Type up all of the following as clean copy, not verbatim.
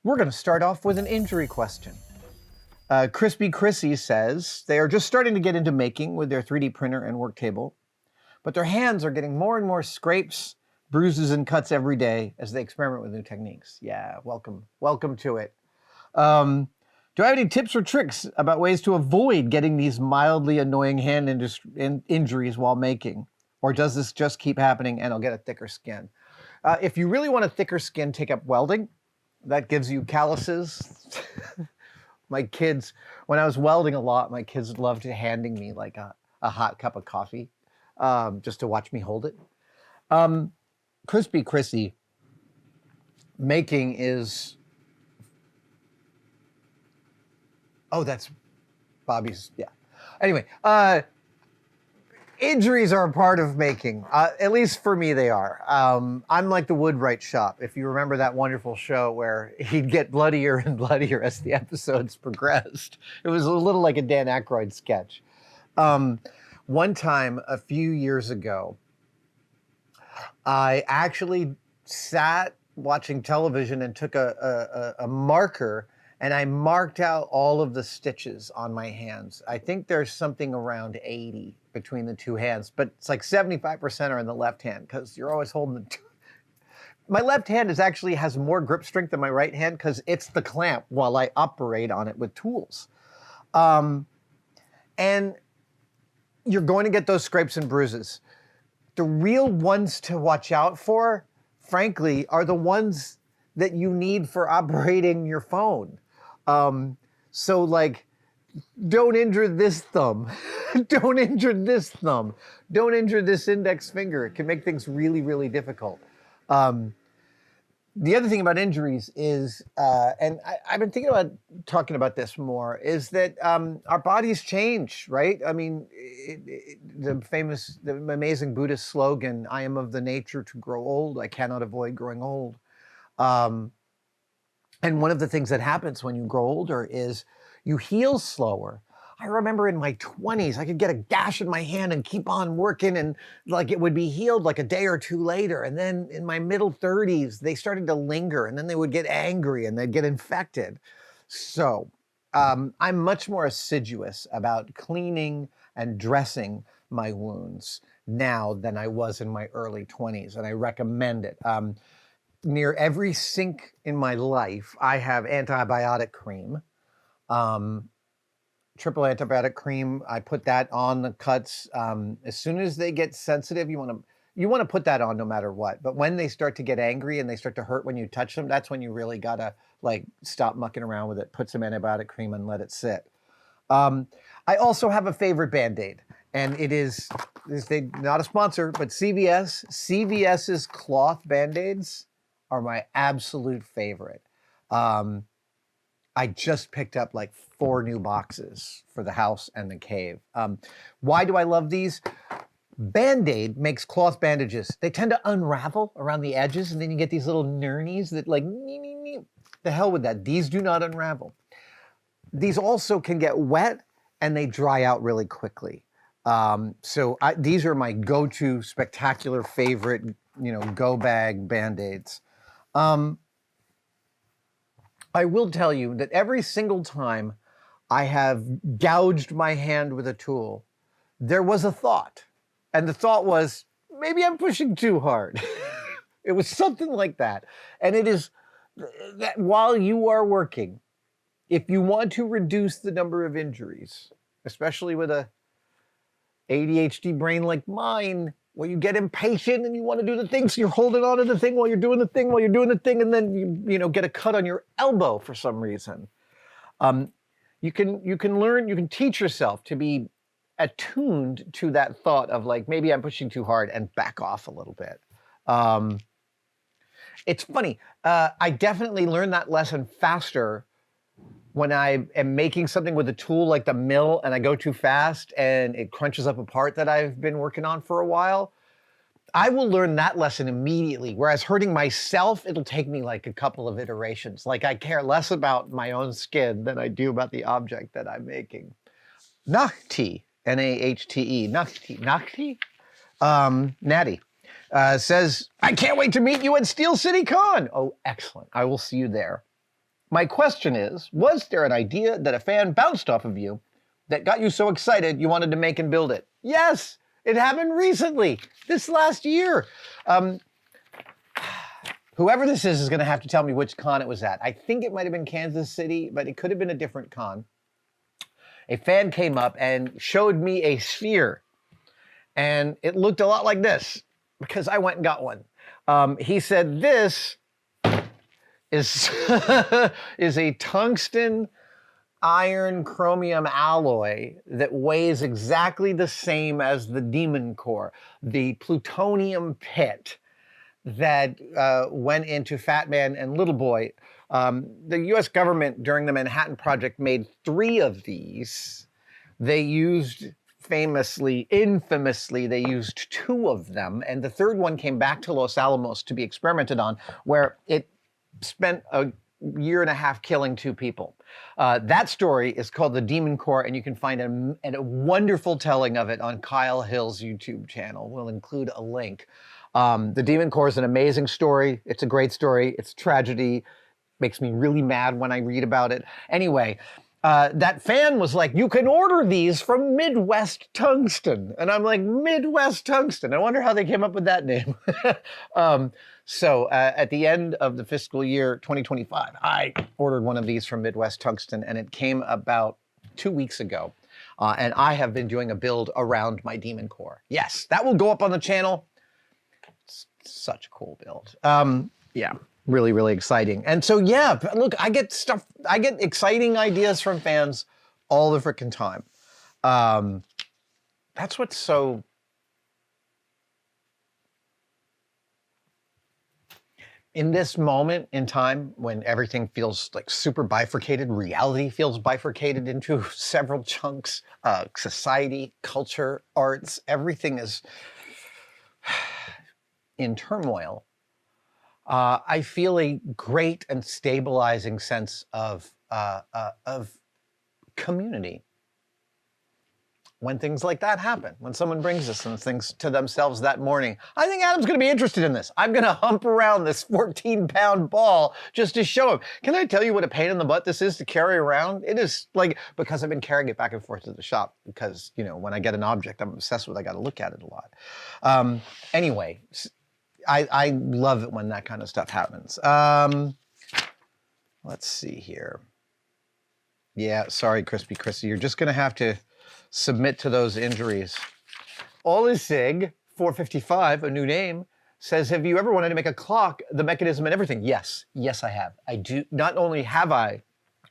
We're going to start off with an injury question. Crispy Chrissy says they are just starting to get into making with their 3D printer and work table, but their hands are getting more and more scrapes, bruises, and cuts every day as they experiment with new techniques. Yeah, welcome to it. Do I have any tips or tricks about ways to avoid getting these mildly annoying hand injuries while making? Or does this just keep happening and I'll get a thicker skin? If you really want a thicker skin, take up welding. That gives you calluses. My kids, when I was welding a lot, my kids loved handing me like a hot cup of coffee just to watch me hold it. Crispy Chrissy, making is... Oh, that's Bobby's, yeah. Anyway, injuries are a part of making. At least for me, they are. I'm like the Woodwright shop. If you remember that wonderful show where he'd get bloodier and bloodier as the episodes progressed. It was a little like a Dan Aykroyd sketch. One time, a few years ago, I actually sat watching television and took a marker and I marked out all of the stitches on my hands. I think there's something around 80 between the two hands, but it's like 75% are in the left hand because you're always holding the... My left hand has more grip strength than my right hand because it's the clamp while I operate on it with tools. And you're going to get those scrapes and bruises. The real ones to watch out for, frankly, are the ones that you need for operating your phone. So like, don't injure this thumb. Don't injure this thumb. Don't injure this index finger. It can make things really, really difficult. The other thing about injuries is, and I've been thinking about talking about this more, is that our bodies change, right? I mean, the amazing Buddhist slogan, I am of the nature to grow old. I cannot avoid growing old. And one of the things that happens when you grow older is you heal slower. I remember in my 20s, I could get a gash in my hand and keep on working and like it would be healed like a day or two later. And then in my middle 30s, they started to linger and then they would get angry and they'd get infected. So I'm much more assiduous about cleaning and dressing my wounds now than I was in my early 20s, and I recommend it. Near every sink in my life, I have antibiotic cream. Triple antibiotic cream. I put that on the cuts. As soon as they get sensitive, you want to put that on no matter what. But when they start to get angry and they start to hurt when you touch them, that's when you really gotta like stop mucking around with it. Put some antibiotic cream and let it sit. I also have a favorite Band-Aid, and it is not a sponsor, but CVS. CVS's cloth Band-Aids are my absolute favorite. I just picked up like 4 new boxes for the house and the cave. Why do I love these? Band-Aid makes cloth bandages. They tend to unravel around the edges, and then you get these little nurnies that like, the hell with that. These do not unravel. These also can get wet and they dry out really quickly. These are my go-to spectacular favorite, go bag Band-Aids. I will tell you that every single time I have gouged my hand with a tool, there was a thought. And the thought was, maybe I'm pushing too hard. It was something like that. And it is that while you are working, if you want to reduce the number of injuries, especially with a ADHD brain like mine, where you get impatient and you want to do the thing, so you're holding on to the thing while you're doing the thing, and then you get a cut on your elbow for some reason. You can teach yourself to be attuned to that thought of like, maybe I'm pushing too hard, and back off a little bit. It's funny. I definitely learned that lesson faster when I am making something with a tool like the mill and I go too fast and it crunches up a part that I've been working on for a while. I will learn that lesson immediately, whereas hurting myself, it'll take me like a couple of iterations. Like I care less about my own skin than I do about the object that I'm making. Nahti, N-A-H-T-E, Nahti, Natty, says, I can't wait to meet you at Steel City Con. Oh, excellent. I will see you there. My question is, was there an idea that a fan bounced off of you that got you so excited you wanted to make and build it? Yes, it happened recently, this last year. Whoever this is going to have to tell me which con it was at. I think it might have been Kansas City, but it could have been a different con. A fan came up and showed me a sphere, and it looked a lot like this because I went and got one. He said this is, is a tungsten iron chromium alloy that weighs exactly the same as the Demon Core, the plutonium pit that went into Fat Man and Little Boy. The US government during the Manhattan Project made 3 of these. They used infamously, they used 2 of them, and the 3rd one came back to Los Alamos to be experimented on, where it spent a year and a half killing 2 people. That story is called The Demon Core, and you can find a wonderful telling of it on Kyle Hill's YouTube channel. We'll include a link. The Demon Core is an amazing story. It's a great story. It's a tragedy. Makes me really mad when I read about it. Anyway, that fan was like, you can order these from Midwest Tungsten. And I'm like, Midwest Tungsten? I wonder how they came up with that name. So at the end of the fiscal year 2025, I ordered one of these from Midwest Tungsten, and it came about 2 weeks ago. And I have been doing a build around my Demon Core. Yes, that will go up on the channel. Such a cool build. Yeah, really, really exciting. And so, yeah, look, I get exciting ideas from fans all the frickin' time. That's what's so... In this moment in time when everything feels like super bifurcated, reality feels bifurcated into several chunks, society, culture, arts, everything is in turmoil, I feel a great and stabilizing sense of community when things like that happen, when someone brings us some things to themselves that morning. I think Adam's going to be interested in this. I'm going to hump around this 14-pound ball just to show him. Can I tell you what a pain in the butt this is to carry around? It is like, because I've been carrying it back and forth to the shop because, you know, when I get an object I'm obsessed with, I got to look at it a lot. Anyway, I love it when that kind of stuff happens. Let's see here. Yeah, sorry, Crispy Chrissy. You're just going to have to submit to those injuries. Olisig 455, a new name, says, have you ever wanted to make a clock, the mechanism and everything? Yes. Yes, I have. I do. Not only have I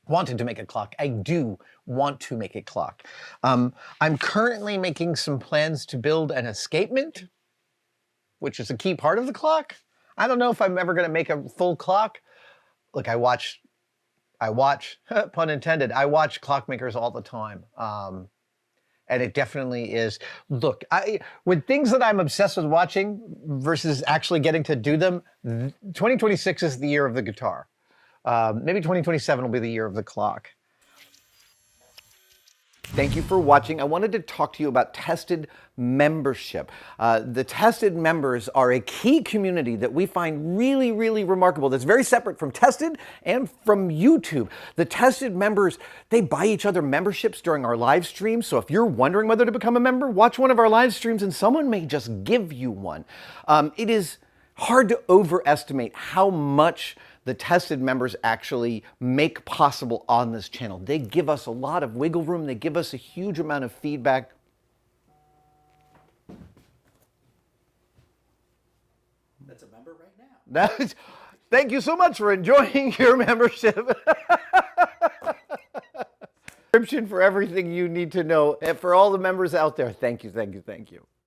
wanted to make a clock, I do want to make a clock. I'm currently making some plans to build an escapement, which is a key part of the clock. I don't know if I'm ever going to make a full clock. Look, I watch, pun intended, I watch clockmakers all the time. And it definitely is. Look, with things that I'm obsessed with watching versus actually getting to do them, 2026 is the year of the guitar. Maybe 2027 will be the year of the clock. Thank you for watching. I wanted to talk to you about Tested membership. The Tested members are a key community that we find really, really remarkable. That's very separate from Tested and from YouTube. The Tested members, they buy each other memberships during our live streams. So if you're wondering whether to become a member, watch one of our live streams and someone may just give you one. It is hard to overestimate how much the Tested members actually make possible on this channel. They give us a lot of wiggle room. They give us a huge amount of feedback. That's a member right now. Thank you so much for enjoying your membership. Description for everything you need to know. And for all the members out there, thank you, thank you, thank you.